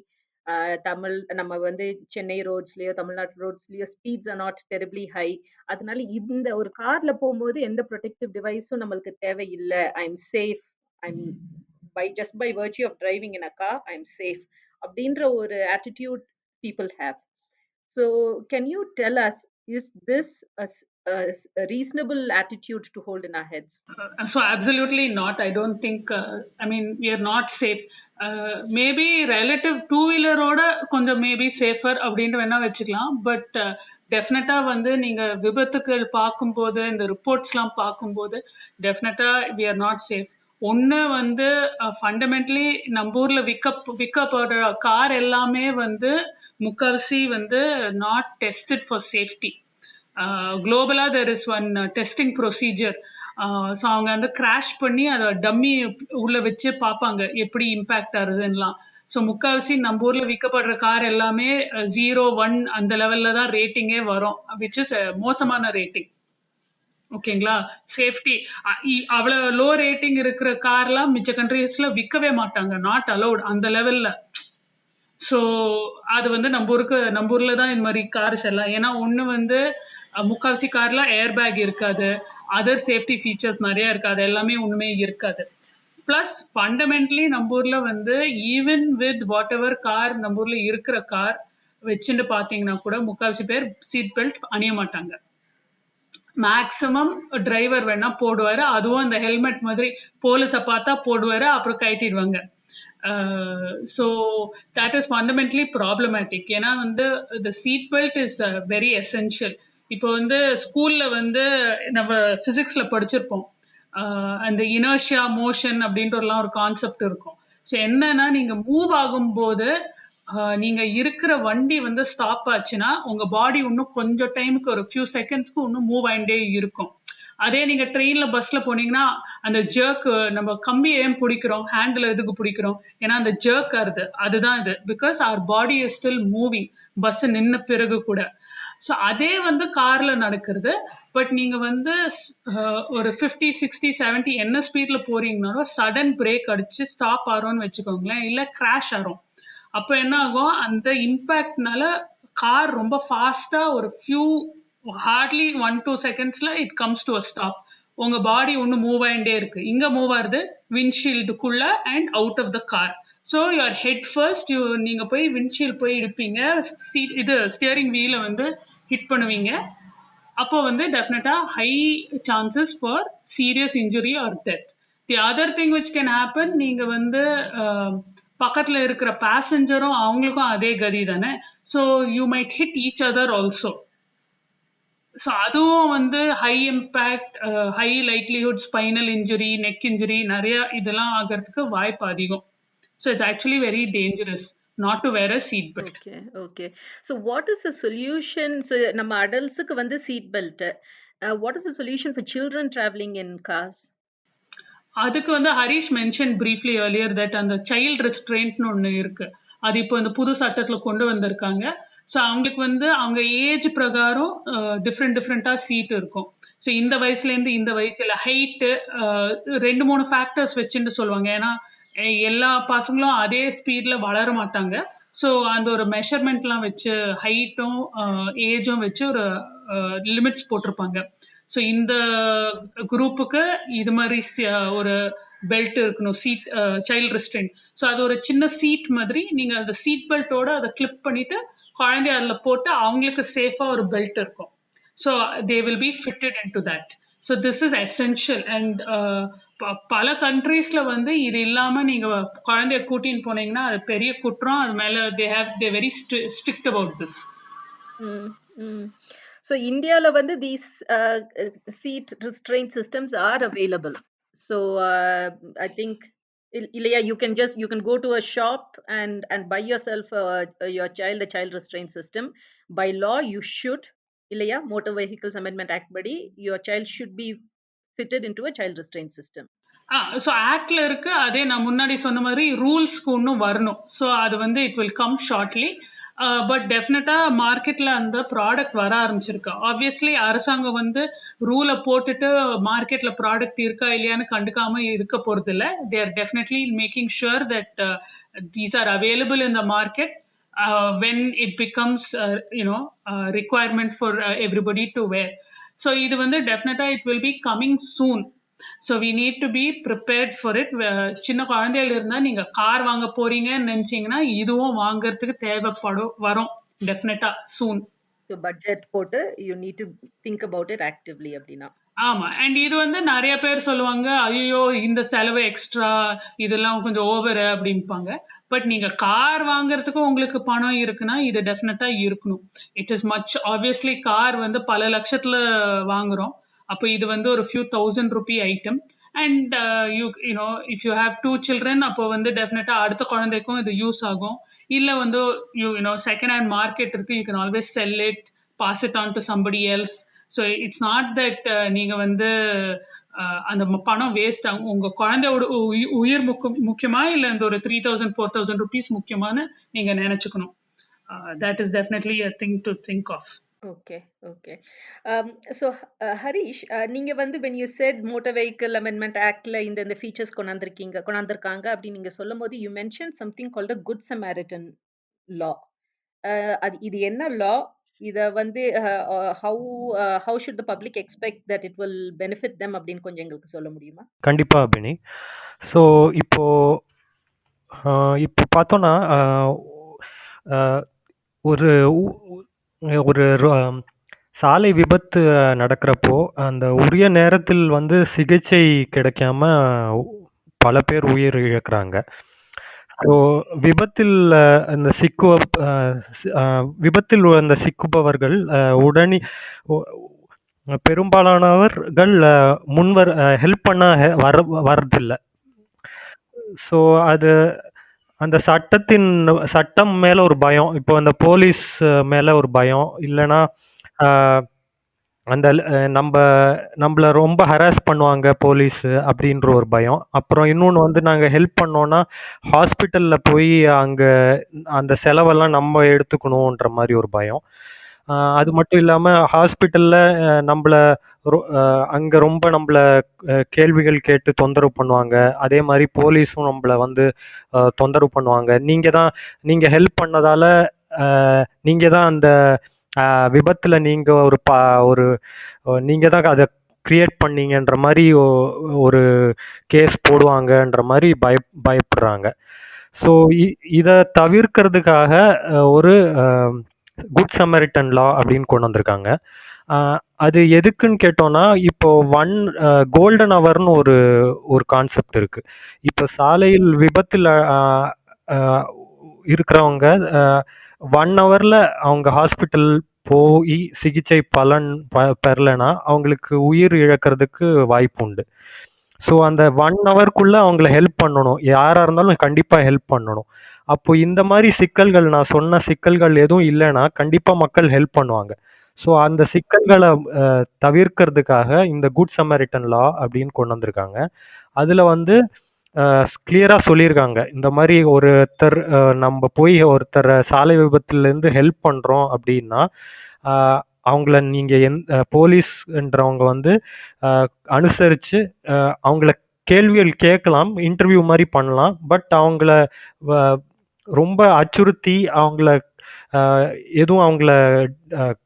Tamil நம்ம வந்து சென்னை ரோட்ஸ்லயோ தமிழ்நாட்டு ரோட்ஸ்லயோ speeds are not terribly high. அதனால இந்த ஒரு கார்ல போகும்போது எந்த ப்ரொடெக்டிவ் டிவைஸும் நம்மளுக்கு தேவையில்லை. I am safe, I am by virtue of driving in a car I am safe அப்படின்ற ஒரு attitude people have. So can you tell us, is this a reasonable attitude to hold in our heads? So absolutely not. I don't think. I mean, we are not safe. Maybe relative two wheeler ஓட கொஞ்சம் maybe safer அப்படின்ட்டு வேணா வச்சுக்கலாம். But டெஃபினட்டா வந்து நீங்க விபத்துக்கள் பார்க்கும்போது இந்த ரிப்போர்ட்ஸ்லாம் பார்க்கும்போது டெஃபினட்டா வி ஆர் நாட் சேஃப். ஒன்று வந்து ஃபண்டமெண்டலி நம்ம ஊரில் விற்கப்படுற கார் எல்லாமே வந்து முக்கால்வாசி வந்து நாட் டெஸ்டட் ஃபார் சேஃப்டி. குளோபலா there is one testing procedure. So அவங்க வந்து கிராஷ் பண்ணி அதை டம்மி உள்ள வச்சு பார்ப்பாங்க எப்படி இம்பேக்ட் ஆகுதுன்னெலாம். ஸோ முக்கால்வாசி நம்ம ஊரில் விற்கப்படுற கார் எல்லாமே 0, 1 அந்த லெவலில் தான் ரேட்டிங்கே வரும், விச் இஸ் மோசமான ரேட்டிங். ஓகேங்களா? சேஃப்டி அவ்வளோ லோ ரேட்டிங் இருக்கிற கார்லாம் மிச்ச கண்ட்ரீஸ்ல விற்கவே மாட்டாங்க, நாட் அலௌட் அந்த லெவல்ல. ஸோ அது வந்து நம்ம ஊர்ல தான் இந்த மாதிரி கார்ஸ் எல்லாம். ஏன்னா ஒன்று வந்து முக்கால்வாசி கார்ல ஏர் பேக் இருக்காது, அதர் சேஃப்டி ஃபீச்சர்ஸ் நிறைய இருக்காது, எல்லாமே ஒண்ணுமே இருக்காது. பிளஸ் ஃபண்டமெண்டலி நம்ம ஊர்ல வந்து even with what ever car நம்ம ஊர்ல இருக்கிற கார் வச்சுட்டு பாத்தீங்கன்னா கூட முக்கால்வாசி பேர் சீட் பெல்ட் அணிய மாட்டாங்க. மேக்சிமம் டிரைவர் வேணா போடுவாரு, அதுவும் அந்த ஹெல்மெட் மாதிரி போலீஸை பார்த்தா போடுவாரு, அப்புறம் கட்டிடுவாங்க. So that is fundamentally problematic. ஏன்னா வந்து the seat belt is very essential. இப்போ வந்து ஸ்கூல்ல வந்து நம்ம பிசிக்ஸ்ல படிச்சிருப்போம், அந்த இனர்ஷியா மோஷன் அப்படின்றலாம் ஒரு கான்செப்ட் இருக்கும். ஸோ என்னன்னா நீங்க மூவ் ஆகும்போது நீங்க இருக்கிற வண்டி வந்து ஸ்டாப் ஆச்சுன்னா உங்க பாடி இன்னும் கொஞ்சம் டைமுக்கு ஒரு ஃபியூ செகண்ட்ஸ்க்கு இன்னும் மூவ் ஆகிட்டே இருக்கும். அதே நீங்க ட்ரெயின்ல பஸ்ல போனீங்கன்னா அந்த ஜர்க், நம்ம கம்பி ஏன் பிடிக்கிறோம், ஹேண்டில் எதுக்கு பிடிக்கிறோம், ஏன்னா அந்த ஜர்க் ஆகுது, அதுதான் இது. பிகாஸ் அவர் body is still moving, bus நின்ன பிறகு கூட. ஸோ அதே வந்து கார்ல நடக்கிறது. பட் நீங்க வந்து ஒரு 50, 60, 70 என்ன ஸ்பீட்ல போறீங்கனாலும் சடன் பிரேக் அடிச்சு ஸ்டாப் ஆறோம்னு வச்சுக்கோங்களேன், இல்ல கிராஷ் ஆறோம். அப்ப என்ன ஆகும், அந்த இம்பேக்ட்னால கார் ரொம்ப ஃபாஸ்டா ஒரு ஃபியூ ஹார்ட்லி 1-2 செகண்ட்ஸ்ல it comes to a stop. உங்க பாடி ஒன்று மூவ் ஆகிட்டே இருக்கு, இங்க மூவ் ஆகுது விண்ட்ஷீல்டுக்குள்ள and out of the car. So your head first நீங்க போய் விண்ட்ஷீல்ட் போய் இழுப்பீங்க, இது ஸ்டியரிங் வீலை வந்து ஹிட் பண்ணுவீங்க. அப்போ வந்து டெஃபினட்டா high chances for serious injury or death. The other thing which can happen, நீங்க வந்து பக்கத்துல இருக்கிற பேசஞ்சரும் அவங்களுக்கும் அதே கதி தானே. So you might hit each other also. So அதுவும் வந்து high impact, high likelihood spinal injury, neck injury நிறைய இதெல்லாம் ஆகிறதுக்கு வாய்ப்பு அதிகம். So it's actually very dangerous not to wear a seat belt. Okay okay. So what is the solution? So நம்ம அடல்ட்ஸுக்கு வந்து seat belt, what is the solution for children travelling in cars? அதுக்கு வந்து Harish mention briefly earlier that அந்த child ரெஸ்ட்ரெயின்ட்னு ஒன்று இருக்கு. அது இப்போ இந்த புது சட்டத்தில் கொண்டு வந்திருக்காங்க. ஸோ அவங்களுக்கு வந்து அவங்க ஏஜ் பிரகாரம் டிஃப்ரெண்ட்டாக சீட் இருக்கும். ஸோ இந்த வயசுலேருந்து இந்த வயசுல ஹைட்டு 2-3 ஃபேக்டர்ஸ் வச்சுட்டு சொல்லுவாங்க. ஏன்னா எல்லா பசங்களும் அதே ஸ்பீடில் வளர மாட்டாங்க. ஸோ அந்த ஒரு மெஷர்மெண்ட்லாம் வச்சு ஹைட்டும் ஏஜும் வச்சு ஒரு லிமிட்ஸ் போட்டிருப்பாங்க. ஸோ இந்த குரூப்புக்கு இது மாதிரி ஒரு பெல்ட் இருக்கணும், சீட் சைல்ட் ரெஸ்ட்ரெயின்ட். ஸோ அது ஒரு சின்ன சீட் மாதிரி, நீங்கள் அந்த சீட் பெல்ட்டோட அதை கிளிப் பண்ணிட்டு குழந்தைய அதில் போட்டு அவங்களுக்கு சேஃபாக ஒரு பெல்ட் இருக்கும். So they will be fitted in to that. So this is essential. And பல கண்ட்ரீஸ்ல வந்து இது இல்லாம நீங்க குழந்தைய கூட்டின்னு போனீங்கன்னா அது பெரிய குற்றம். அது மேல they very strict about this. So India வந்து these seat restraint systems are available. So I think இல்லையா, you can go to a shop and buy yourself your child a child restraint system. By law you should, இல்லையா, motor vehicles amendment act படி your child should be fitted into a child restraint system. So ஆக்ட்ல இருக்கு. அதே நான் முன்னாடி சொன்ன மாதிரி ரூல்ஸ்க்கு இன்னும் வரணும். ஸோ அது வந்து it will come shortly. But டெஃபினட்டா மார்க்கெட்ல அந்த ப்ராடக்ட் வர ஆரம்பிச்சிருக்கு. ஆப்வியஸ்லி அரசாங்கம் வந்து ரூலை போட்டுட்டு மார்க்கெட்ல ப்ராடக்ட் இருக்கா இல்லையான்னு கண்டுக்காம இருக்க போறது இல்லை. They are definitely making sure that these are available in the market when it becomes requirement for everybody to wear. So இது வந்து டெஃபினட்டா it will be coming soon. So we need to be prepared for it. சின்ன குழந்தைகள் இருந்தால் நீங்கள் car வாங்க போறீங்கன்னு நினச்சிங்கன்னா இதுவும் வாங்கறதுக்கு தேவைப்படும், வரும் டெஃபினட்டா சூன். ஸோ பட்ஜெட் போட்டு you need to think about it actively அப்படின்னா. ஆமா. அண்ட் இது வந்து நிறைய பேர் சொல்லுவாங்க, ஐயோ இந்த செலவு எக்ஸ்ட்ரா, இதெல்லாம் கொஞ்சம் ஓவர் அப்படிம்பாங்க. பட் நீங்க கார் வாங்குறதுக்கும் உங்களுக்கு பணம் இருக்குன்னா இது டெஃபினட்டா இருக்கணும். It is much obviously car வந்து பல லட்சத்துல வாங்குறோம். அப்போ இது வந்து ஒரு few thousand rupee item. And you know if you have 2 children அப்போ வந்து டெஃபினட்டா அடுத்த குழந்தைக்கும் இது யூஸ் ஆகும். இல்லை வந்து யூனோ செகண்ட் ஹேண்ட் மார்க்கெட் இருக்கு, you can always sell it, pass it on to somebody else. So it's not that நீங்க வந்து அந்த பணம் வேஸ்ட் ஆகும். உங்க குழந்தையோட உயிர் முக்கியமா இல்லை இந்த ஒரு 3000-4000 ருபீஸ் முக்கியமானு நீங்க நினைச்சுக்கணும். That is definitely a thing to think of. Okay. So Harish, நீங்க வந்து when you said motor vehicle amendment actல இந்த features கொண்டாந்திருக்காங்க அப்படி நீங்க சொல்லும்போது you mentioned something called a good Samaritan law. இது என்ன law? இத வந்து how should the public expect that it will benefit them அப்படின்னு கொஞ்சம் எங்களுக்கு சொல்ல முடியுமா? கண்டிப்பா அபினி. ஸோ இப்போ பார்த்தோன்னா ஒரு ஒரு சாலை விபத்து நடக்கிறப்போ அந்த உரிய நேரத்தில் வந்து சிகிச்சை கிடைக்காம பல பேர் உயிர் இழக்கிறாங்க. ஸோ விபத்தில் அந்த விபத்தில் அந்த சிக்குபவர்கள் பெரும்பாலானவர்கள் முன்வர் ஹெல்ப் பண்ண வர்றதில்லை. ஸோ அது அந்த சட்டம் மேல ஒரு பயம், இப்போ அந்த போலீஸ் மேல ஒரு பயம், இல்லைன்னா அந்த நம்மள ரொம்ப ஹராஸ் பண்ணுவாங்க போலீஸ் அப்படின்ற ஒரு பயம். அப்புறம் இன்னொன்று வந்து நாங்கள் ஹெல்ப் பண்ணோன்னா ஹாஸ்பிட்டலில் போய் அங்கே அந்த செலவெல்லாம் நம்ம எடுத்துக்கணுன்ற மாதிரி ஒரு பயம். அது மட்டும் இல்லாமல் ஹாஸ்பிட்டலில் நம்மள அங்கே ரொம்ப நம்மள கேள்விகள் கேட்டு தொந்தரவு பண்ணுவாங்க. அதே மாதிரி போலீஸும் நம்மள வந்து தொந்தரவு பண்ணுவாங்க. நீங்கள் ஹெல்ப் பண்ணதால நீங்கள் தான் அந்த விபத்தில் நீங்கள் ஒரு நீங்கள் தான் அதை கிரியேட் பண்ணீங்கன்ற மாதிரி ஒரு கேஸ் போடுவாங்கன்ற மாதிரி பயப்படுறாங்க. ஸோ இதை தவிர்க்கிறதுக்காக ஒரு குட் சமரிட்டன் லா அப்படின்னு கொண்டு வந்திருக்காங்க. அது எதுக்குன்னு கேட்டோம்னா, இப்போ கோல்டன் ஹவர்னு ஒரு கான்செப்ட் இருக்கு. இப்போ சாலையில் விபத்தில் இருக்கிறவங்க 1 ஹவர்ல அவங்க ஹாஸ்பிட்டல் போய் சிகிச்சை பலன் பெறலைன்னா அவங்களுக்கு உயிர் இழக்கிறதுக்கு வாய்ப்பு உண்டு. ஸோ அந்த 1 ஹவர்க்குள்ள அவங்கள ஹெல்ப் பண்ணணும். யாராக இருந்தாலும் கண்டிப்பாக ஹெல்ப் பண்ணணும். அப்போ இந்த மாதிரி சிக்கல்கள், நான் சொன்ன சிக்கல்கள் எதுவும் இல்லைன்னா கண்டிப்பாக மக்கள் ஹெல்ப் பண்ணுவாங்க. ஸோ அந்த சிக்கல்களை தவிர்க்கிறதுக்காக இந்த குட் சமரிட்டன் லா அப்படின்னு கொண்டு வந்திருக்காங்க. அதில் வந்து கிளியராக சொல்லியிருக்காங்க. இந்த மாதிரி ஒருத்தர் நம்ம போய் ஒருத்தரை சாலை விபத்துலேருந்து ஹெல்ப் பண்ணுறோம் அப்படின்னா, அவங்கள நீங்கள் போலீஸ்ன்றவங்க வந்து அனுசரித்து அவங்கள கேள்விகள் கேட்கலாம், இன்டர்வியூ மாதிரி பண்ணலாம். பட் அவங்கள ரொம்ப அச்சுறுத்தி அவங்கள எதுவும் அவங்கள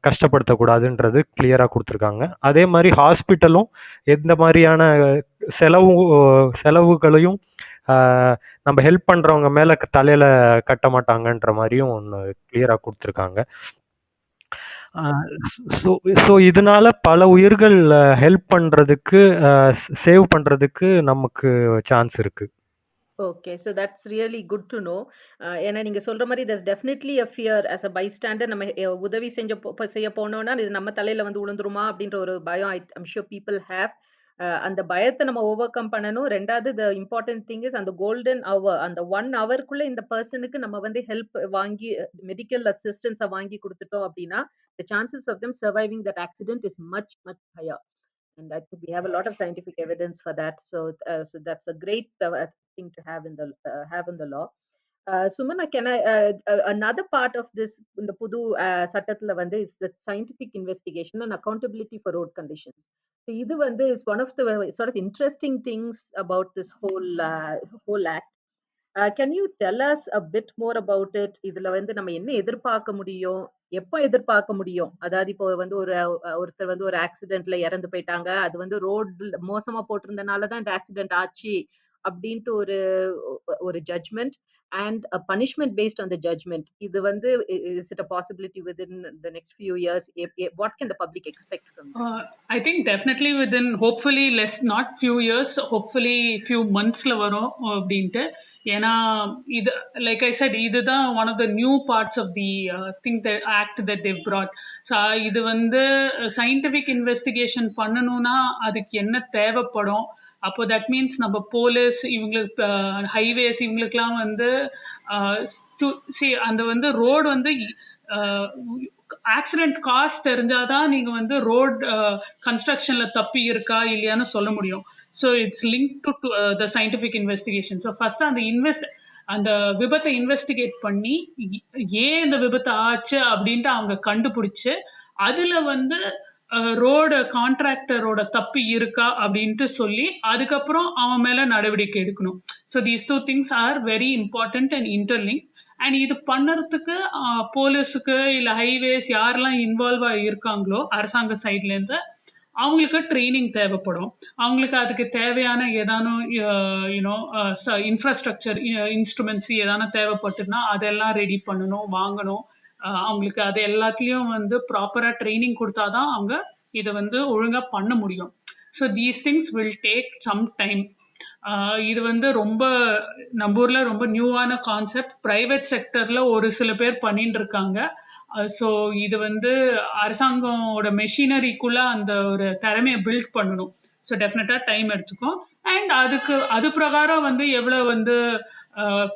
கஷ்டப்படுத்தக்கூடாதுன்றது கிளியராக கொடுத்துருக்காங்க. அதே மாதிரி ஹாஸ்பிட்டலும் எந்த மாதிரியான செலவு செலவுகளையும் நம்ம ஹெல்ப் பண்ணுறவங்க மேலே தலையில் கட்ட மாட்டாங்கன்ற மாதிரியும் ஒன்று கிளியராக கொடுத்துருக்காங்க. ஸோ ஸோ இதனால பல உயிர்கள் ஹெல்ப் பண்ணுறதுக்கு, சேவ் பண்ணுறதுக்கு நமக்கு சான்ஸ் இருக்குது. Okay. So that's really good to know. ஏன்னா நீங்க சொல்ற மாரி there's definitely a fear as a bystander. நம்ம உதவி செய்ய போனோம்னா, இது நம்ம தலையில வந்து விழுந்துருமா? அப்படின்ற ஒரு பயம் ஐம் ஷூர் பீப்பிள் ஹேவ். அந்த பயத்த நம்ம ஓவர் கம் பண்ணணும். 2வது இம்பார்ட்டன்ட் திங் இஸ் அந்த கோல்டன் ஹவர். அந்த 1 ஹவர்க்குள்ள இந்த பெர்சனுக்கு நம்ம வந்து ஹெல்ப் வாங்கி மெடிக்கல் அசிஸ்டன்ஸ வாங்கி குடுத்துட்டோம் அப்படின்னா, the chances of them surviving that accident is much, much higher. And I think we have a lot of scientific evidence for that. So that's a great thing to have in the law. Sumana, can I another part of this in the Pudu சட்டத்துல வந்து is the scientific investigation and accountability for road conditions. So இது வந்து is one of the sort of interesting things about this whole act. Can you tell us a bit more about it? இதுல வந்து நம்ம என்ன எதிர்பார்க்க முடியும்? எப்ப எதிர்பார்க்க முடியும்? அதாவது இப்போ வந்து ஒருத்தர் வந்து ஒரு ஆக்சிடென்ட்ல இறந்து போயிட்டாங்க. அது வந்து ரோட்ல மோசமா போட்டிருந்தனால தான் இந்த ஆக்சிடென்ட் ஆச்சு அப்படின்ட்டு ஒரு judgement and a punishment based on the judgment. இது வந்து is it a possibility within the next few years? What can the public expect from this? I think definitely within hopefully not few years, hopefully few monthsல வரும் அப்படின்ட்டு. ஏன்னா இது like I said இதுதான் one of the new parts of the thing act that they brought. So இது வந்து scientific investigation பண்ணணும்னா அதுக்கு என்ன தேவைப்படும்? அப்போ தட் மீன்ஸ் நம்ம போலீஸ் இவங்களுக்கு ஹைவேஸ் இவங்களுக்கெல்லாம் வந்து அந்த வந்து ரோடு வந்து ஆக்சிடென்ட் காஸ்ட் தெரிஞ்சாதான் நீங்க வந்து ரோட் கன்ஸ்ட்ரக்ஷன்ல தப்பி இருக்கா இல்லையான்னு சொல்ல முடியும். So it's link to the scientific investigation. So first அந்த விபத்தை இன்வெஸ்டிகேட் பண்ணி ஏன் இந்த விபத்து ஆச்சு அப்படின்ட்டு அவங்க கண்டுபிடிச்சு அதுல வந்து ரோடு கான்ட்ராக்டரோட தப்பு இருக்கா அப்படின்ட்டு சொல்லி அதுக்கப்புறம் அவன் மேல நடவடிக்கை எடுக்கணும். So these two things are very important and interlink. And இது பண்ணறதுக்கு போலீஸுக்கு இல்ல ஹைவேஸ் யாரெல்லாம் இன்வால்வ் இருக்காங்களோ அரசாங்க சைட்ல இருந்து அவங்களுக்கு ட்ரைனிங் தேவைப்படும். அவங்களுக்கு அதுக்கு தேவையான ஏதானும் யூனோ இன்ஃப்ராஸ்ட்ரக்சர் இன்ஸ்ட்ருமெண்ட்ஸ் ஏதான தேவைப்பட்டுன்னா அதெல்லாம் ரெடி பண்ணணும், வாங்கணும். அவங்களுக்கு அது எல்லாத்துலேயும் வந்து ப்ராப்பராக ட்ரைனிங் கொடுத்தாதான் அவங்க இதை வந்து ஒழுங்காக பண்ண முடியும். So these things will take some time. இது வந்து ரொம்ப நம்ம ஊர்ல ரொம்ப நியூவான கான்செப்ட். பிரைவேட் செக்டர்ல ஒரு சில பேர் பண்ணிட்டு இருக்காங்க. ஸோ இது வந்து அரசாங்கமோட மெஷினரிக்குள்ள அந்த ஒரு திறமையை பில்ட் பண்ணணும். ஸோ டெஃபினட்டா டைம் எடுத்துக்கும். அண்ட் அது பிரகாரம் வந்து எவ்வளவு வந்து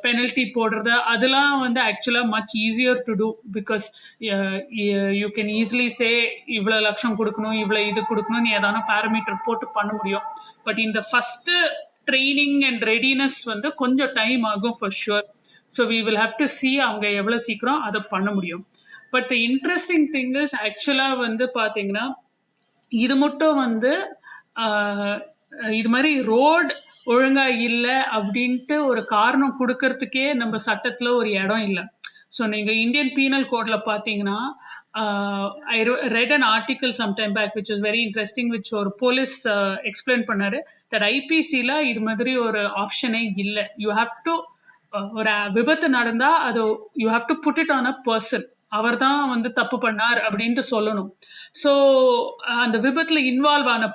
பெனல்டி போடுறது அதெல்லாம் வந்து ஆக்சுவலா much easier to do. Because you can easily say இவ்வளவு லட்சம் கொடுக்கணும், இவ்வளவு இது கொடுக்கணும்னு ஏதான பேராமீட்டர் போட்டு பண்ண முடியும். பட் இந்த ஃபர்ஸ்ட் ட்ரைனிங் அண்ட் ரெடினஸ் வந்து கொஞ்சம் டைம் ஆகும் for sure. So we will have to see அவங்க எவ்வளவு சீக்கிரம் அதை பண்ண முடியும். But the interesting thing is actually வந்து பாத்தீங்கன்னா இது மட்டும் வந்து இது மாதிரி ரோட் ஒழுங்கா இல்லை அப்படின்ட்டு ஒரு காரணம் கொடுக்கறதுக்கே நம்ம சட்டத்துல ஒரு இடம் இல்லை. ஸோ நீங்க இந்தியன் பீனல் கோட்ல பாத்தீங்கன்னா I read an article some time back which is very interesting which ஒரு போலீஸ் எக்ஸ்பிளைன் பண்ணாரு தட் ஐபிசில இது மாதிரி ஒரு ஆப்ஷனே இல்லை. யூ ஹாவ் டு ஒரு விபத்து நடந்தா அது you have to put it on a person. அவர் தான் வந்து தப்பு பண்ணார் அப்படின்ட்டு சொல்லணும். ஸோ அந்த விபத்துல இன்வால்வ் ஆன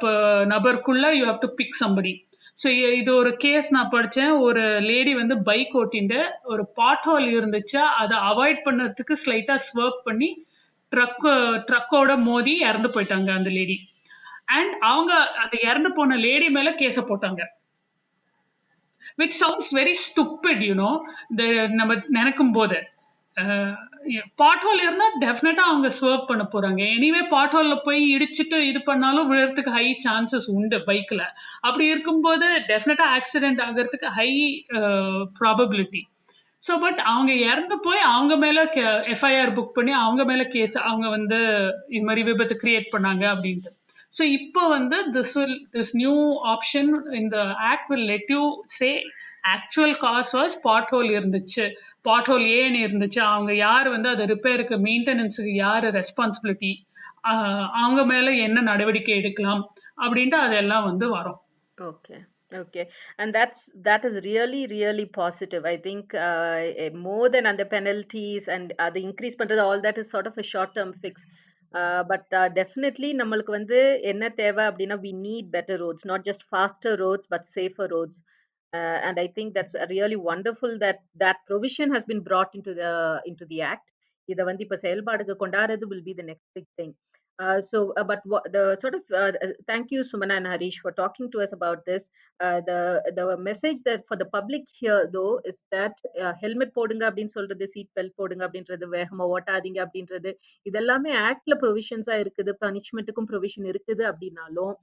நபருக்குள்ள you have to pick somebody. So இது ஒரு கேஸ் நான் படித்தேன். ஒரு லேடி வந்து பைக் ஓட்டிட்டு ஒரு பாட் ஹோல் இருந்துச்சு, அதை அவாய்ட் பண்ணுறதுக்கு ஸ்லைட்டாக ஸ்வர்ப் பண்ணி ட்ரக்கோட மோதி இறந்து போயிட்டாங்க அந்த லேடி. அண்ட் அவங்க அந்த இறந்து போன லேடி மேல கேஸ போட்டாங்க. விச் சவுண்ட்ஸ் வெரி ஸ்டூபிட் நம்ம நினைக்கும் போது. பாட் ஹோல் இருந்தா டெஃபினட்டா அவங்க சர்வ் பண்ண போறாங்க. எனிவே பாட் ஹோல்ல போய் இடிச்சுட்டு இது பண்ணாலும் விழறதுக்கு ஹை சான்சஸ் உண்டு பைக்ல. அப்படி இருக்கும்போது டெஃபினட்டா ஆக்சிடென்ட் ஆகிறதுக்கு ஹை ப்ராபபிலிட்டி. ஸோ பட் அவங்க இறந்து போய் அவங்க மேல எஃப்ஐஆர் புக் பண்ணி அவங்க மேல கேஸ் அவங்க வந்து இது மாதிரி விபத்து கிரியேட் பண்ணாங்க அப்படின்ட்டு. ஸோ இப்போ வந்து திஸ் நியூ ஆப்ஷன் இந்த act will let you say actual cause was pothole இருந்துச்சு, பாட் ஹோல் ஏன் இருந்துச்சு, அவங்க யார் வந்து அதை ரிப்பேருக்கு மெயின்டெனன்ஸுக்கு யார் ரெஸ்பான்சிபிலிட்டி, அவங்க மேல என்ன நடவடிக்கை எடுக்கலாம் அப்படின்ட்டு அதெல்லாம் வந்து வரும். Okay. Okay. And that is really, really positive. I think more than on the penalties and the increase பண்றது, all that is sort of a short term fix. But definitely நம்மளுக்கு வந்து என்ன தேவை அப்படின்னா, we need better roads, not just faster roads, but safer roads. And I think that's really wonderful that that provision has been brought into the act. இதை வந்து இப்ப செயல்பாடுக்கு கொண்டாடுறது will be the next big thing. But the sort of thank you, Sumana and Harish, for talking to us about this. The message that for the public here, though, is that helmet போடுங்க அப்படின்னு சொல்றது, seat belt போடுங்க அப்படின்றது, வேகமா ஓட்டாதீங்க அப்படின்றது, இதெல்லாமே ஆக்ட்ல ப்ரொவிஷன்ஸா இருக்குது, பனிஷ்மெண்ட்டுக்கும் provision இருக்குது அப்படின்னாலும்,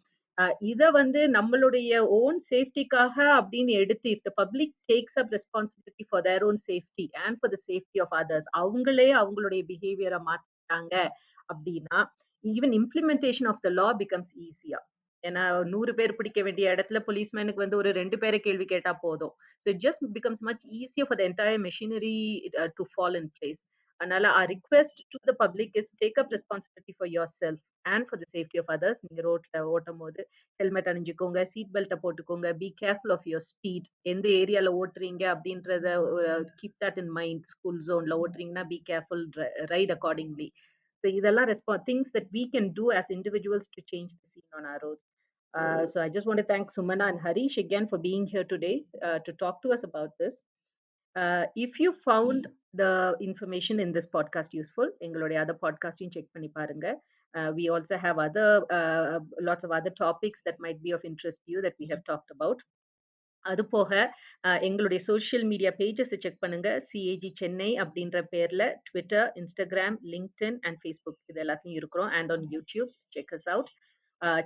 இத வந்து நம்மளுடைய ஓன் சேஃப்டிக்காக அப்படின்னு எடுத்து, if the public takes up responsibility for their own safety and for the safety of others, அவங்களே அவங்களுடைய பிஹேவியரை மாத்திட்டாங்க அப்படின்னா, even implementation of the law becomes easier. ஏன்னா 100 பேர் பிடிக்க வேண்டிய இடத்துல போலீஸ்மேனுக்கு வந்து ஒரு 2 பேரை கேள்வி கேட்டா போதும். So it just becomes much easier for the entire machinery to fall in place. அதனால our request to the public is take up responsibility for yourself and for the safety of others. நீங்க ரோட்ல ஓட்டும் போது helmet அணிஞ்சுக்கோங்க, seat பெல்ட்டை போட்டுக்கோங்க, be careful of your speed, எந்த ஏரியால ஓட்டுறீங்க அப்படின்றத keep that in mind. School ஜோன்ல ஓட்டுறீங்கன்னா be careful, right accordingly. So இதெல்லாம் things that we can do as individuals to change the scene on our roads. So I just want to thank Sumana and Harish again for being here today to talk to us about this. If you found the information in this podcast useful, எங்களுடைய other podcasting check பண்ணி பாருங்க. We also have lots of other topics that might be of interest to you that we have talked about. அது போக எங்களுடைய social media pages check பண்ணுங்க. CAG Chennai அப்படின்ற பேர்ல Twitter, Instagram, LinkedIn and Facebook இது எல்லாத்தையும் இருக்கிறோம். And on YouTube check as out.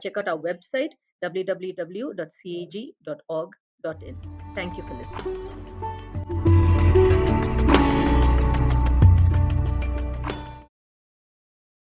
Check out our website www.cag.org.in. Thank you for listening.